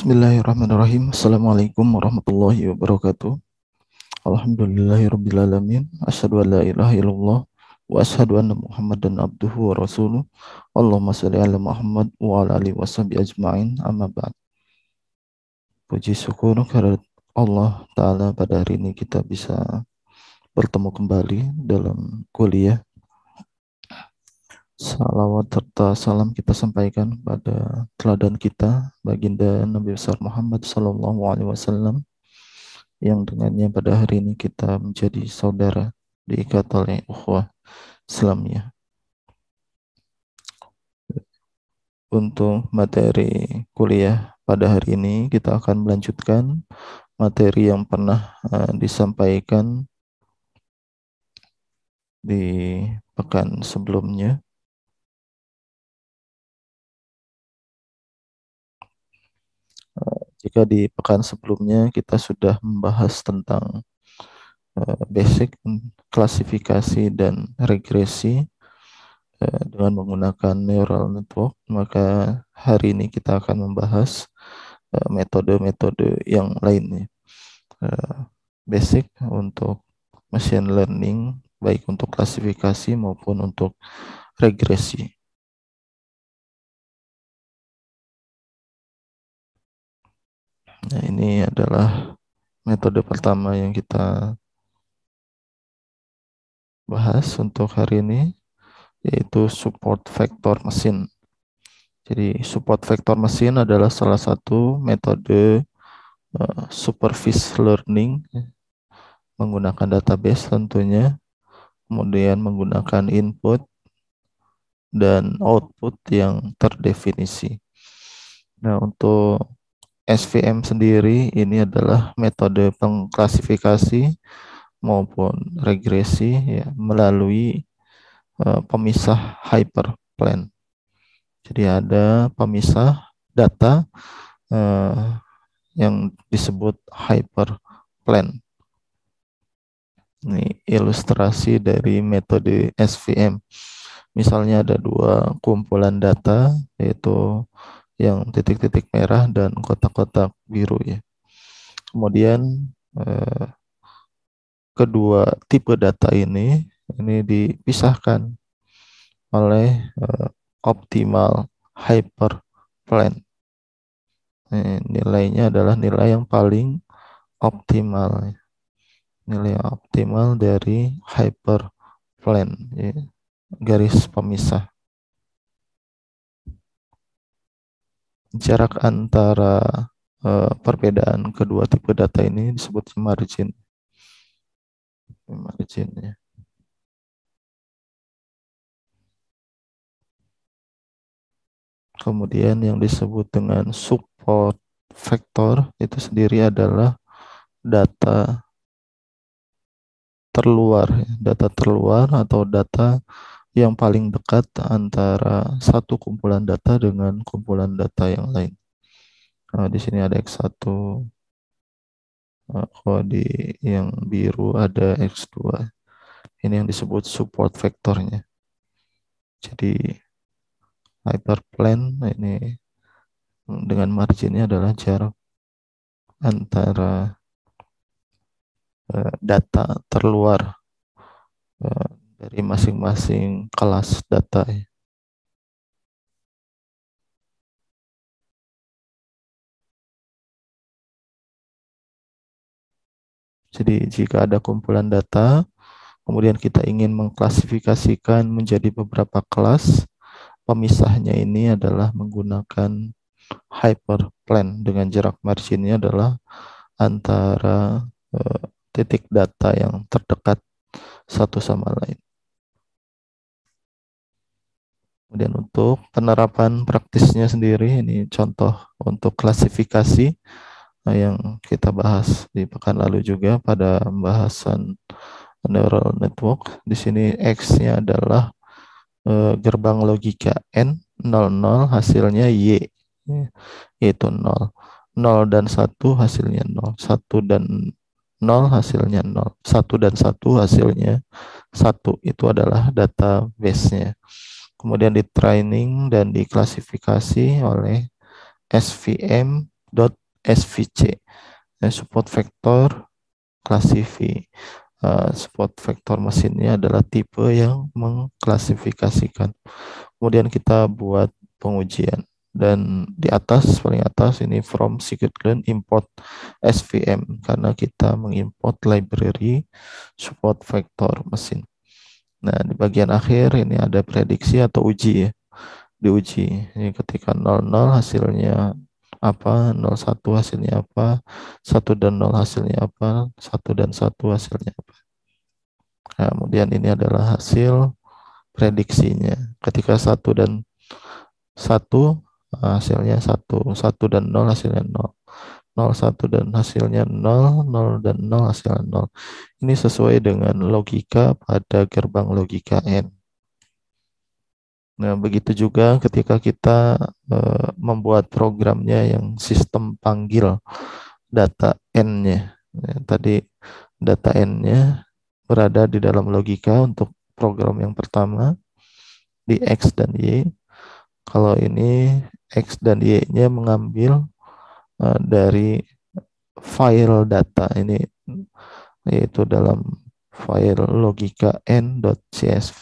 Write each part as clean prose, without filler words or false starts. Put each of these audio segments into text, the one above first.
Bismillahirrahmanirrahim. Assalamualaikum warahmatullahi wabarakatuh. Alhamdulillahirrabbilalamin. Asyhadu an la ilaha illallah wa asyhadu anna Muhammadan abduhu wa rasuluh. Allahumma shalli ala Muhammad wa ala alihi washabihi ajma'in. Amma ba'd. Puji syukur kehadirat Allah Ta'ala, pada hari ini kita bisa bertemu kembali dalam kuliah. Salawat serta salam kita sampaikan pada teladan kita, baginda Nabi besar Muhammad sallallahu alaihi wasallam, yang dengannya pada hari ini kita menjadi saudara, diikat oleh ukhuwah Islamiyah. Untuk materi kuliah pada hari ini, kita akan melanjutkan materi yang pernah disampaikan di pekan sebelumnya. Jika di pekan sebelumnya kita sudah membahas tentang basic klasifikasi dan regresi dengan menggunakan neural network, maka hari ini kita akan membahas metode-metode yang lainnya. Basic untuk machine learning, baik untuk klasifikasi maupun untuk regresi. Nah, ini adalah metode pertama yang kita bahas untuk hari ini, yaitu support vector machine. Jadi support vector machine adalah salah satu metode supervised learning menggunakan database tentunya, kemudian menggunakan input dan output yang terdefinisi. Nah, untuk SVM sendiri ini adalah metode pengklasifikasi maupun regresi ya, melalui pemisah hyperplane. Jadi ada pemisah data yang disebut hyperplane. Ini ilustrasi dari metode SVM. Misalnya ada dua kumpulan data, yaitu yang titik-titik merah dan kotak-kotak biru ya. Kemudian kedua tipe data ini dipisahkan oleh optimal hyperplane. Nilainya adalah nilai yang paling optimal. Nilai yang optimal dari hyperplane, ya, garis pemisah. Jarak antara perbedaan kedua tipe data ini disebut margin. Marginnya. Kemudian yang disebut dengan support vector itu sendiri adalah data terluar atau data yang paling dekat antara satu kumpulan data dengan kumpulan data yang lain. Nah, di sini ada X1, kalau di yang biru ada X2. Ini yang disebut support vektornya. Jadi hyperplane ini dengan marginnya adalah jarak antara data terluar dari masing-masing kelas data. Jadi jika ada kumpulan data, kemudian kita ingin mengklasifikasikan menjadi beberapa kelas, pemisahnya ini adalah menggunakan hyperplane dengan jarak marginnya adalah antara titik data yang terdekat satu sama lain. Kemudian untuk penerapan praktisnya sendiri, ini contoh untuk klasifikasi yang kita bahas di pekan lalu juga pada pembahasan neural network. Di sini X-nya adalah gerbang logika N, 00 hasilnya Y, yaitu 0. 0 dan 1 hasilnya 0. 1 dan 0 hasilnya 0. 1 dan 1 hasilnya 1. Itu adalah database-nya. Kemudian di training dan diklasifikasi oleh SVM .svc. Support vektor klasifi. Support vektor mesinnya adalah tipe yang mengklasifikasikan. Kemudian kita buat pengujian. Dan di atas, paling atas ini from scikit-learn import svm, karena kita mengimport library support vektor mesin. Nah, di bagian akhir ini ada prediksi atau uji ya. Diuji. Ini ketika 00 hasilnya apa, 01 hasilnya apa, 1 dan 0 hasilnya apa, 1 dan 1 hasilnya apa. Nah, kemudian ini adalah hasil prediksinya. Ketika 1 dan 1 hasilnya 1, 1 dan 0 hasilnya 0. 0, 1 dan hasilnya 0, 0 dan 0 hasilnya 0. Ini sesuai dengan logika pada gerbang logika N. Nah, begitu juga ketika kita membuat programnya yang sistem panggil data N-nya. Ya, tadi data N-nya berada di dalam logika untuk program yang pertama di X dan Y. Kalau ini X dan Y-nya mengambil dari file data ini, yaitu dalam file logika n.csv.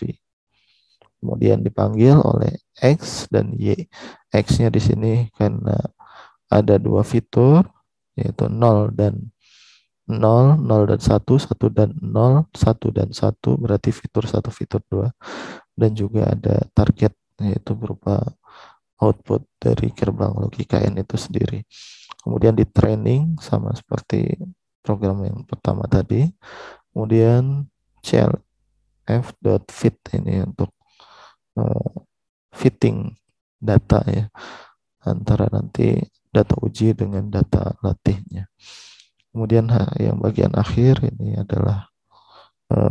Kemudian dipanggil oleh X dan Y. X-nya di sini karena ada dua fitur, yaitu 0 dan 0, 0 dan 1, 1 dan 0, 1 dan 1, berarti fitur 1, fitur 2. Dan juga ada target, yaitu berupa output dari gerbang logika N itu sendiri. Kemudian di training, sama seperti program yang pertama tadi. Kemudian clf.fit ini untuk fitting data ya, antara nanti data uji dengan data latihnya. Kemudian yang bagian akhir ini adalah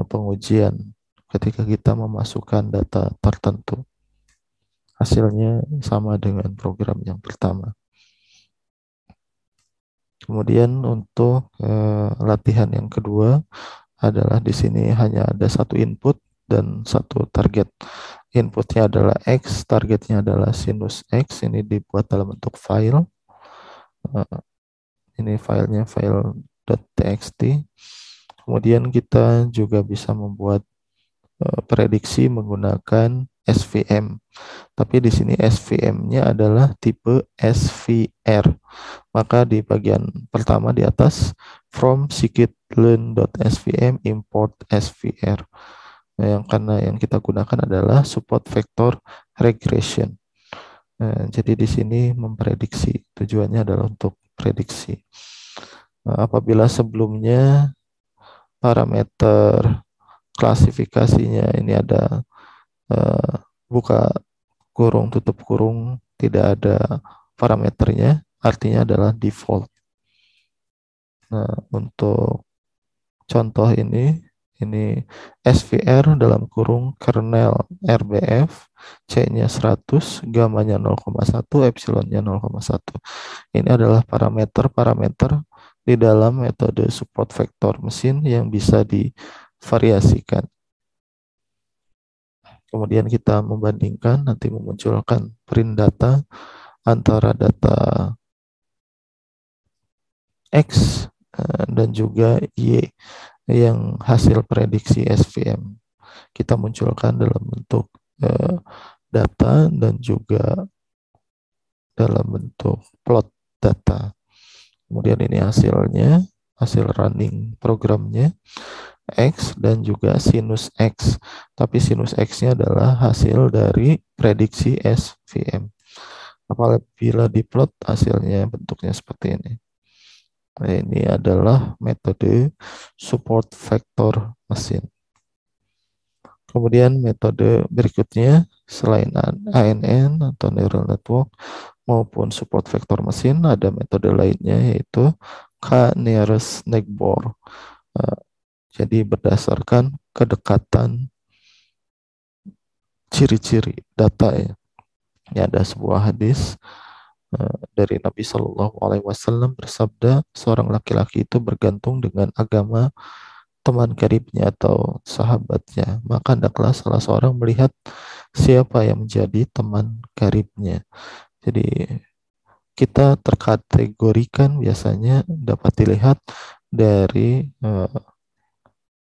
pengujian ketika kita memasukkan data tertentu. Hasilnya sama dengan program yang pertama. Kemudian untuk latihan yang kedua adalah di sini hanya ada satu input dan satu target. Inputnya adalah X, targetnya adalah sinus X. Ini dibuat dalam bentuk file. Ini filenya file.txt. Kemudian kita juga bisa membuat prediksi menggunakan SVM. Tapi di sini SVM-nya adalah tipe SVR. Maka di bagian pertama di atas, from scikit-learn.svm import SVR. Nah, karena yang kita gunakan adalah support vector regression. Nah, jadi di sini memprediksi, tujuannya adalah untuk prediksi. Nah, apabila sebelumnya parameter klasifikasinya ini ada buka kurung, tutup kurung, tidak ada parameternya, artinya adalah default. Nah, untuk contoh ini SVR dalam kurung kernel RBF, C-nya 100, gamanya 0,1, epsilonnya 0,1. Ini adalah parameter-parameter di dalam metode support vektor mesin yang bisa divariasikan. Kemudian kita membandingkan, nanti memunculkan print data antara data X dan juga Y yang hasil prediksi SVM. Kita munculkan dalam bentuk data dan juga dalam bentuk plot data. Kemudian ini hasilnya, hasil running programnya X dan juga sinus X. Tapi sinus X-nya adalah hasil dari prediksi SVM. Apabila diplot hasilnya bentuknya seperti ini. Nah, ini adalah metode support vektor mesin. Kemudian metode berikutnya selain ANN atau neural network maupun support vektor mesin, ada metode lainnya yaitu K-nearest neighbor. Jadi berdasarkan kedekatan ciri-ciri data ya. Ini ada sebuah hadis dari Nabi Shallallahu Alaihi Wasallam bersabda, seorang laki-laki itu bergantung dengan agama teman karibnya atau sahabatnya, maka hendaklah salah seorang melihat siapa yang menjadi teman karibnya. Jadi kita terkategorikan biasanya dapat dilihat dari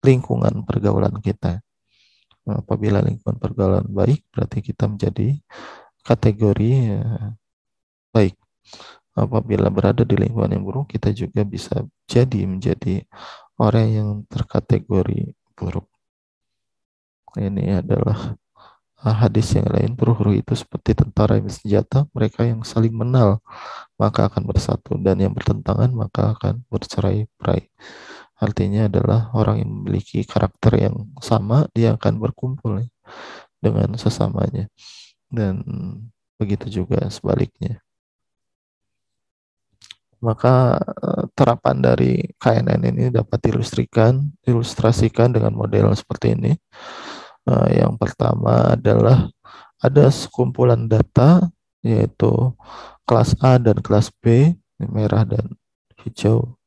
lingkungan pergaulan kita. Apabila lingkungan pergaulan baik, berarti kita menjadi kategori baik. Apabila berada di lingkungan yang buruk, kita juga bisa menjadi orang yang terkategori buruk. Ini adalah hadis yang lain. Ruh-ruh itu seperti tentara yang bersenjata, mereka yang saling mengenal maka akan bersatu, dan yang bertentangan maka akan bercerai-berai. Artinya adalah orang yang memiliki karakter yang sama, dia akan berkumpul dengan sesamanya, dan begitu juga sebaliknya. Maka terapan dari KNN ini dapat diilustrasikan dengan model seperti ini. Yang pertama adalah ada sekumpulan data, yaitu kelas A dan kelas B, merah dan hijau.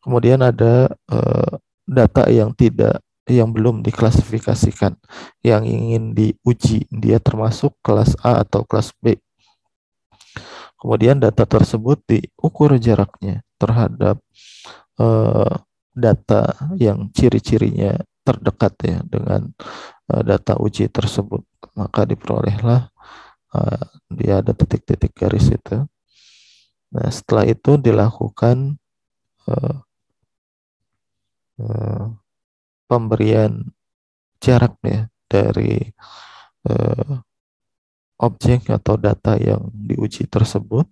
Kemudian ada data yang belum diklasifikasikan, yang ingin diuji, dia termasuk kelas A atau kelas B. Kemudian data tersebut diukur jaraknya terhadap data yang ciri-cirinya terdekat ya dengan data uji tersebut, maka diperolehlah dia ada titik-titik garis itu. Nah, setelah itu dilakukan pemberian jarak ya dari objek atau data yang diuji tersebut.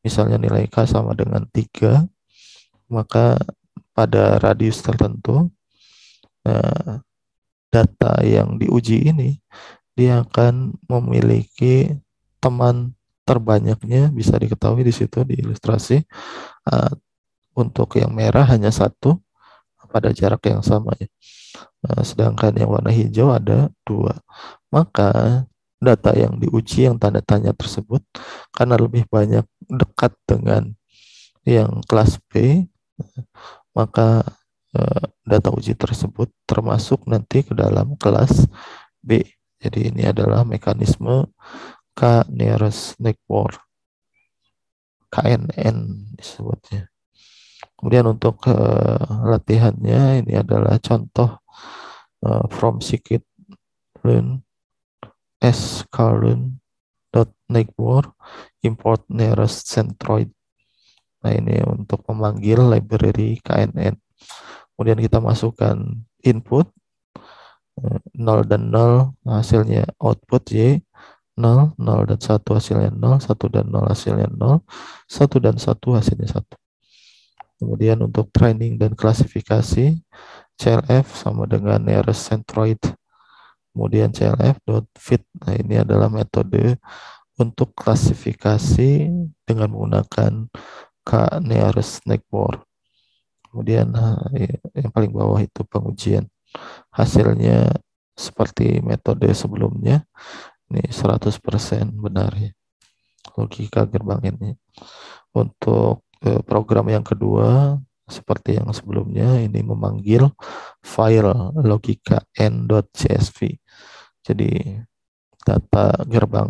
Misalnya nilai K sama dengan 3, maka pada radius tertentu data yang diuji ini dia akan memiliki teman terbanyaknya, bisa diketahui di situ di ilustrasi. Untuk yang merah hanya 1 pada jarak yang sama ya. Sedangkan yang warna hijau ada 2. Maka data yang diuji yang tanda tanya tersebut karena lebih banyak dekat dengan yang kelas B, maka data uji tersebut termasuk nanti ke dalam kelas B. Jadi ini adalah mekanisme K nearest neighbor, KNN disebutnya. Kemudian untuk latihannya, ini adalah contoh from scikit-learn sklearn.neighbor import nearest centroid. Nah, ini untuk memanggil library KNN. Kemudian kita masukkan input 0 dan 0, hasilnya output Y, 0, 0 dan 1 hasilnya 0, 1 dan 0 hasilnya 0, 1 dan 1 hasilnya 1. Kemudian untuk training dan klasifikasi, CLF sama dengan nearest centroid. Kemudian CLF.fit. Nah, ini adalah metode untuk klasifikasi dengan menggunakan K nearest neighbor. Kemudian yang paling bawah itu pengujian. Hasilnya seperti metode sebelumnya, ini 100% benar ya, logika gerbang ini. Untuk program yang kedua, seperti yang sebelumnya, ini memanggil file logika n.csv. Jadi data gerbang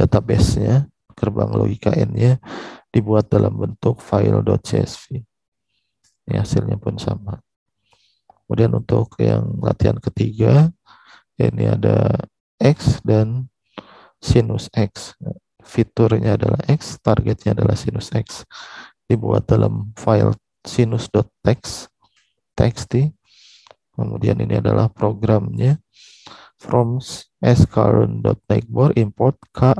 database-nya, gerbang logika n-nya dibuat dalam bentuk file.csv. Ini hasilnya pun sama. Kemudian untuk yang latihan ketiga, ini ada X dan sinus X. Fiturnya adalah X, targetnya adalah sinus X. Dibuat dalam file sinus.txt. Kemudian ini adalah programnya. From sklearn.neighbor import K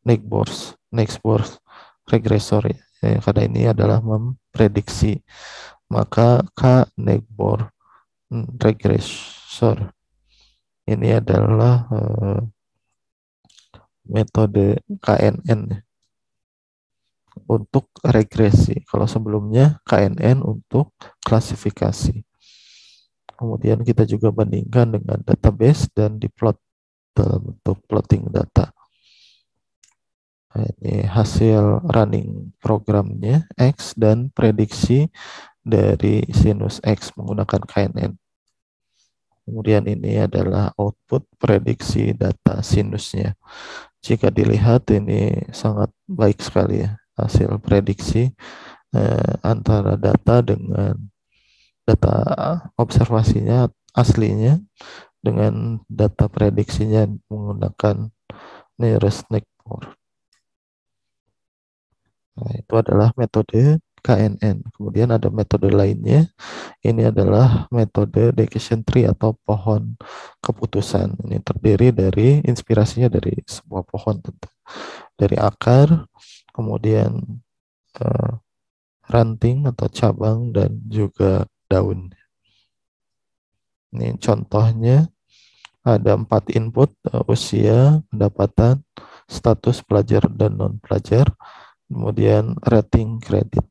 neighbors regressor ya. Karena ini adalah memprediksi, maka K neighbor regressor ini adalah metode KNN untuk regresi. Kalau sebelumnya KNN untuk klasifikasi. Kemudian kita juga bandingkan dengan database dan diplot dalam bentuk plotting data. Nah, ini hasil running programnya X dan prediksi dari sinus X menggunakan KNN. Kemudian ini adalah output prediksi data sinusnya. Jika dilihat ini sangat baik sekali ya hasil prediksi antara data dengan data observasinya aslinya dengan data prediksinya menggunakan nearest neighbor. Nah, itu adalah metode KNN. Kemudian ada metode lainnya. Ini adalah metode decision tree atau pohon keputusan. Ini terdiri dari inspirasinya dari sebuah pohon tentu. Dari akar, kemudian eh, ranting atau cabang dan juga daun. Ini contohnya ada 4 input, usia, pendapatan, status pelajar dan non pelajar, kemudian rating kredit.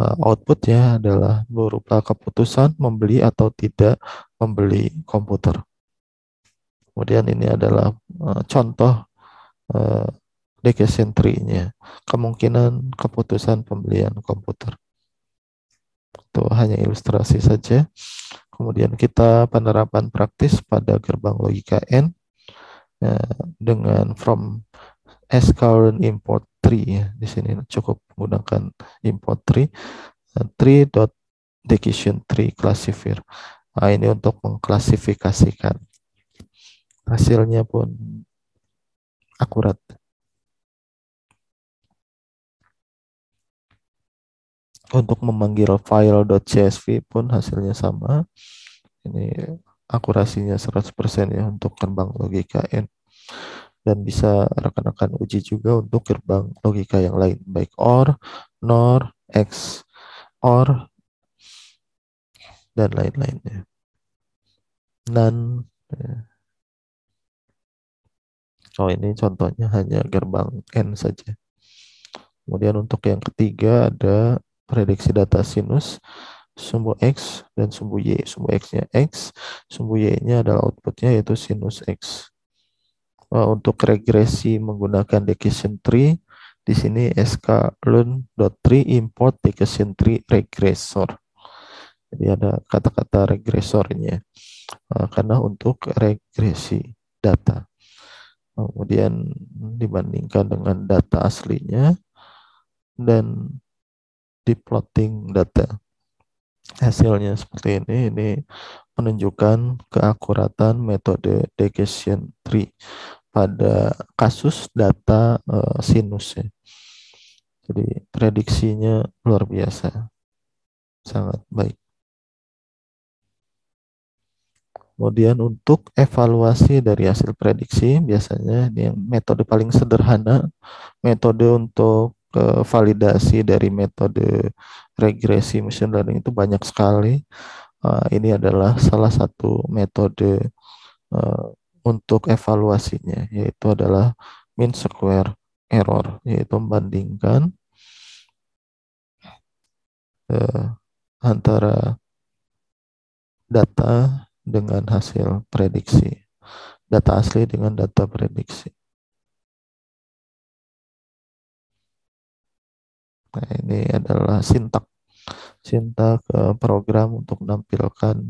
Outputnya adalah berupa keputusan membeli atau tidak membeli komputer. Kemudian ini adalah contoh uh, decision tree-nya, kemungkinan keputusan pembelian komputer. Itu hanya ilustrasi saja. Kemudian kita penerapan praktis pada gerbang logika N dengan from as current import tree ya. Di sini cukup menggunakan import tree, tree dot decision tree classifier. Nah, ini untuk mengklasifikasikan. Hasilnya pun akurat. Untuk memanggil file .csv pun hasilnya sama. Ini akurasinya 100% ya untuk gerbang logika N. Dan bisa rekan-rekan uji juga untuk gerbang logika yang lain, baik OR, NOR, X, OR, dan lain-lainnya. Dan ini contohnya hanya gerbang N saja. Kemudian untuk yang ketiga ada prediksi data sinus, sumbu X dan sumbu Y. Sumbu X-nya X, sumbu Y-nya adalah outputnya yaitu sinus X. Untuk regresi menggunakan decision tree, di sini sklearn.tree import decision tree regressor. Jadi ada kata-kata regresornya karena untuk regresi data. Kemudian dibandingkan dengan data aslinya dan di plotting data. Hasilnya seperti ini menunjukkan keakuratan metode decision tree pada kasus data sinus ya. Jadi prediksinya luar biasa, sangat baik. Kemudian untuk evaluasi dari hasil prediksi, biasanya ini yang metode paling sederhana, metode untuk validasi dari metode regresi machine learning itu banyak sekali. Ini adalah salah satu metode uh, untuk evaluasinya, yaitu adalah mean square error, yaitu membandingkan uh, antara data dengan hasil prediksi, data asli dengan data prediksi. Nah, ini adalah sintak program untuk menampilkan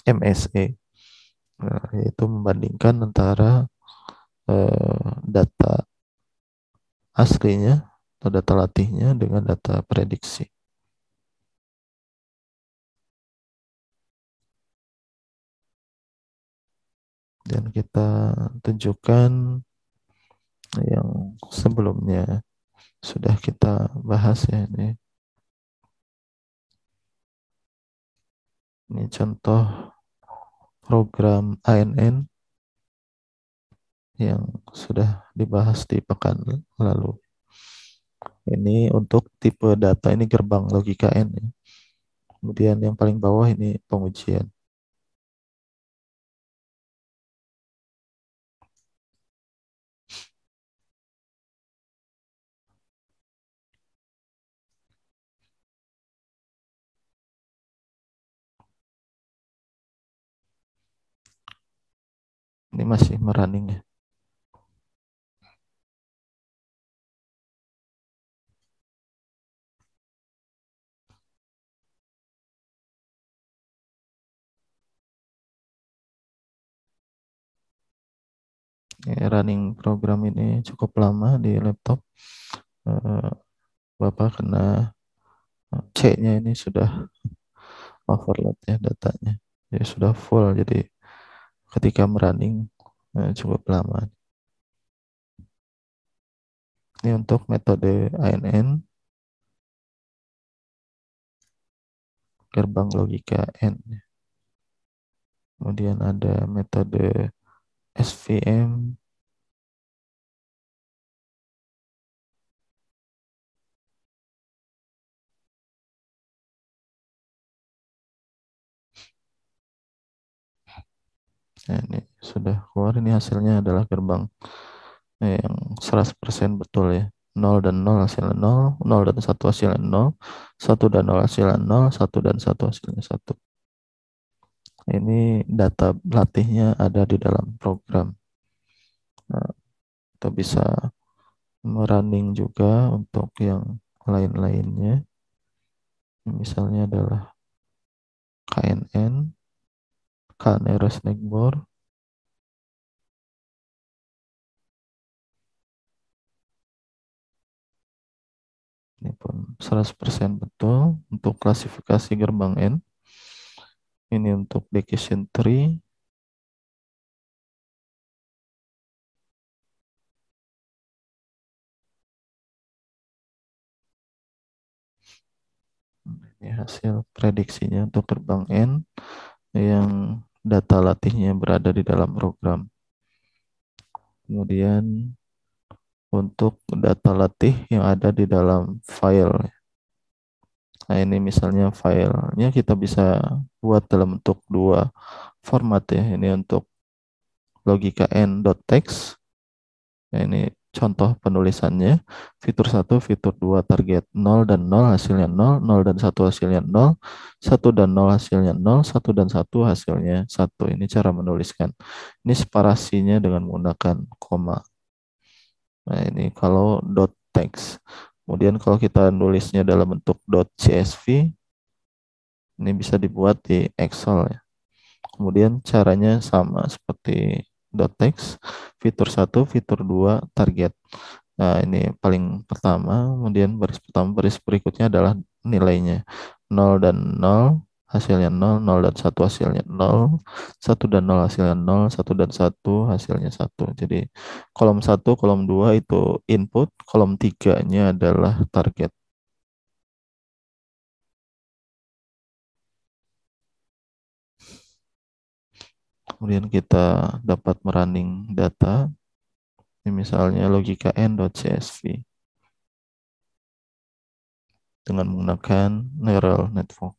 MSE, nah, yaitu membandingkan antara data aslinya atau data latihnya dengan data prediksi. Dan kita tunjukkan yang sebelumnya sudah kita bahas ya ini. Ini contoh program ANN yang sudah dibahas di pekan lalu. Ini untuk tipe data ini gerbang logika N ya. Kemudian yang paling bawah ini pengujian. Ini masih merunning ya. Running program ini cukup lama di laptop. Eh, Bapak kena C-nya ini sudah overload ya datanya. Ya sudah full, jadi ketika merunning cukup lama. Ini untuk metode ANN, gerbang logika N. Kemudian ada metode SVM, nah, ini sudah keluar, ini hasilnya adalah gerbang yang 100% betul ya. Nol dan nol hasilnya nol, nol dan satu hasilnya nol, satu dan nol hasilnya nol, satu dan satu hasilnya satu. Ini data latihnya ada di dalam program. Nah, kita bisa merunning juga untuk yang lain-lainnya. Misalnya adalah KNN, KNR Snackboard. Ini pun 100% betul untuk klasifikasi gerbang N. Ini untuk decision tree. Ini hasil prediksinya untuk gerbang N yang data latihnya berada di dalam program. Kemudian untuk data latih yang ada di dalam file. Nah, ini misalnya filenya kita bisa buat dalam bentuk dua format ya. Ini untuk logika n.txt. Nah, ini contoh penulisannya. Fitur satu, fitur 2 target nol dan nol hasilnya nol, nol dan satu hasilnya nol, satu dan nol hasilnya nol, satu dan satu hasilnya satu. Ini cara menuliskan. Ini separasinya dengan menggunakan koma. Nah, ini kalau .text. Kemudian kalau kita nulisnya dalam bentuk .csv, ini bisa dibuat di Excel ya. Kemudian caranya sama seperti .text, fitur satu, fitur 2 target. Nah, ini paling pertama, kemudian baris pertama, baris berikutnya adalah nilainya. Nol dan nol hasilnya nol, nol dan satu hasilnya nol, satu dan nol hasilnya nol, satu dan satu hasilnya satu. Jadi kolom satu, kolom 2 itu input, kolom tiganya adalah target. Kemudian kita dapat merunning data, ini misalnya logika n.csv dengan menggunakan neural network.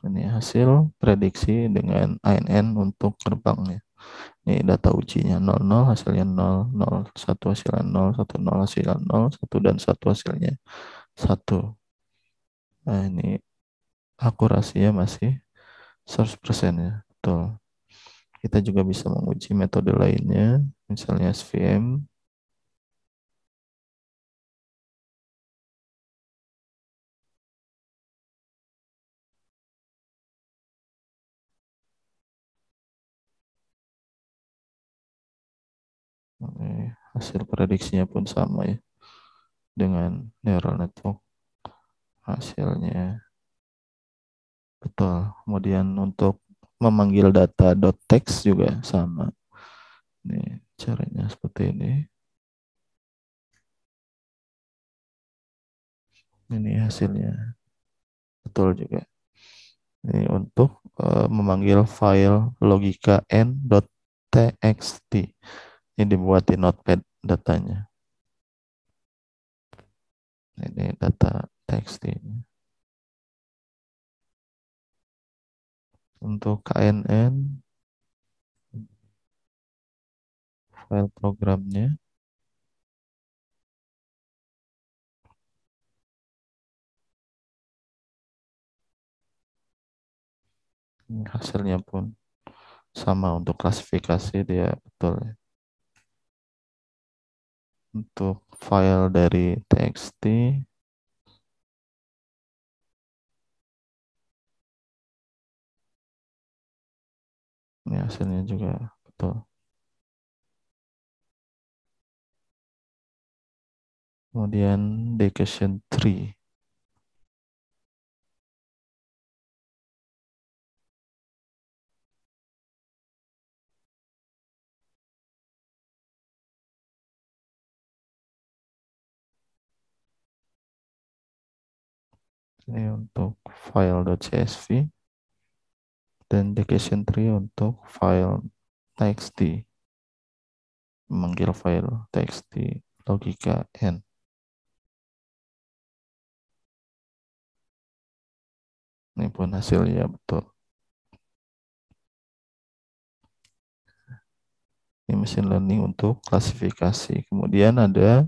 Ini hasil prediksi dengan ANN untuk gerbangnya. Ini data ujinya 00 hasilnya 0, 0, 1 hasilnya 0, 1, 0 hasilnya 0, 1 dan 1 hasilnya 1. Nah, ini akurasinya masih 100% ya. Betul. Kita juga bisa menguji metode lainnya, misalnya SVM. Ini hasil prediksinya pun sama ya dengan neural network hasilnya. Betul. Kemudian untuk memanggil data .text juga sama. Ini caranya seperti ini. Ini hasilnya. Betul juga. Ini untuk memanggil file logika n.txt. Ini dibuat di Notepad datanya. Ini data txt. Untuk KNN, file programnya, ini hasilnya pun sama untuk klasifikasi dia betul ya. Untuk file dari txt, Ini hasilnya juga betul. Kemudian Decision Tree. Ini untuk file.csv dan Decision Tree untuk file txt, memanggil file txt logika n. Ini pun hasilnya betul. Ini machine learning untuk klasifikasi. Kemudian ada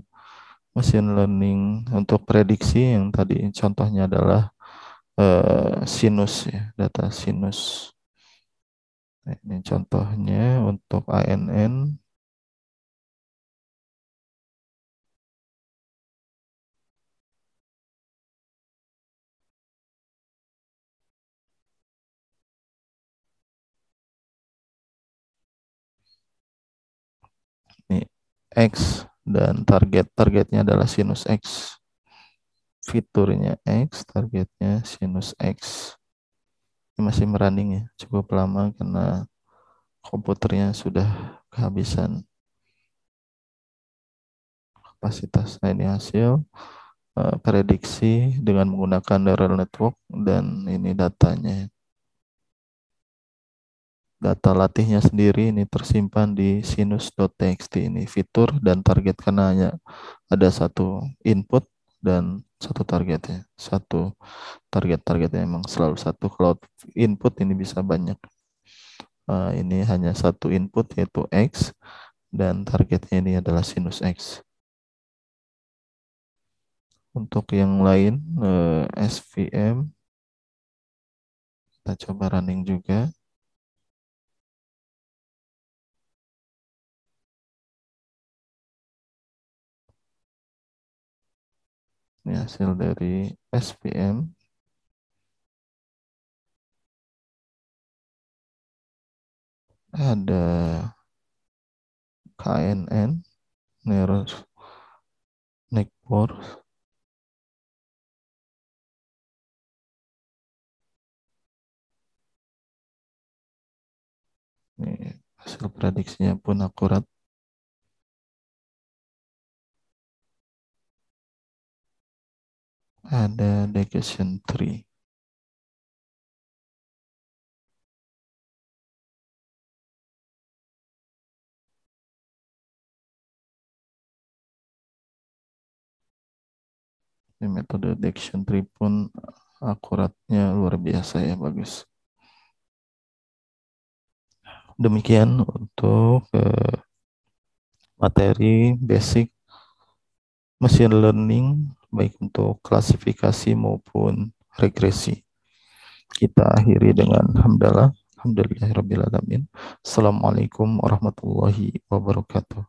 machine learning untuk prediksi yang tadi contohnya adalah sinus ya, data sinus. Nah, ini contohnya untuk ANN. Ini X dan targetnya adalah sinus X. Fiturnya X, targetnya sinus X. Ini masih merunning ya, cukup lama karena komputernya sudah kehabisan kapasitas. Nah, ini hasil prediksi dengan menggunakan neural network dan ini datanya. Data latihnya sendiri ini tersimpan di sinus.txt, ini fitur dan target karena hanya ada satu input dan satu targetnya. Satu targetnya memang selalu satu. Kalau input ini bisa banyak. Ini hanya satu input yaitu X dan targetnya ini adalah sinus X. Untuk yang lain SVM kita coba running juga. Ini hasil dari SVM. Ada KNN, Neural Network. Ini hasil prediksinya pun akurat. Ada Decision Tree. Ini metode Decision Tree pun akuratnya luar biasa ya, bagus. Demikian untuk materi basic machine learning, baik untuk klasifikasi maupun regresi. Kita akhiri dengan hamdalah. Alhamdulillahirrabbilalamin. Assalamualaikum warahmatullahi wabarakatuh.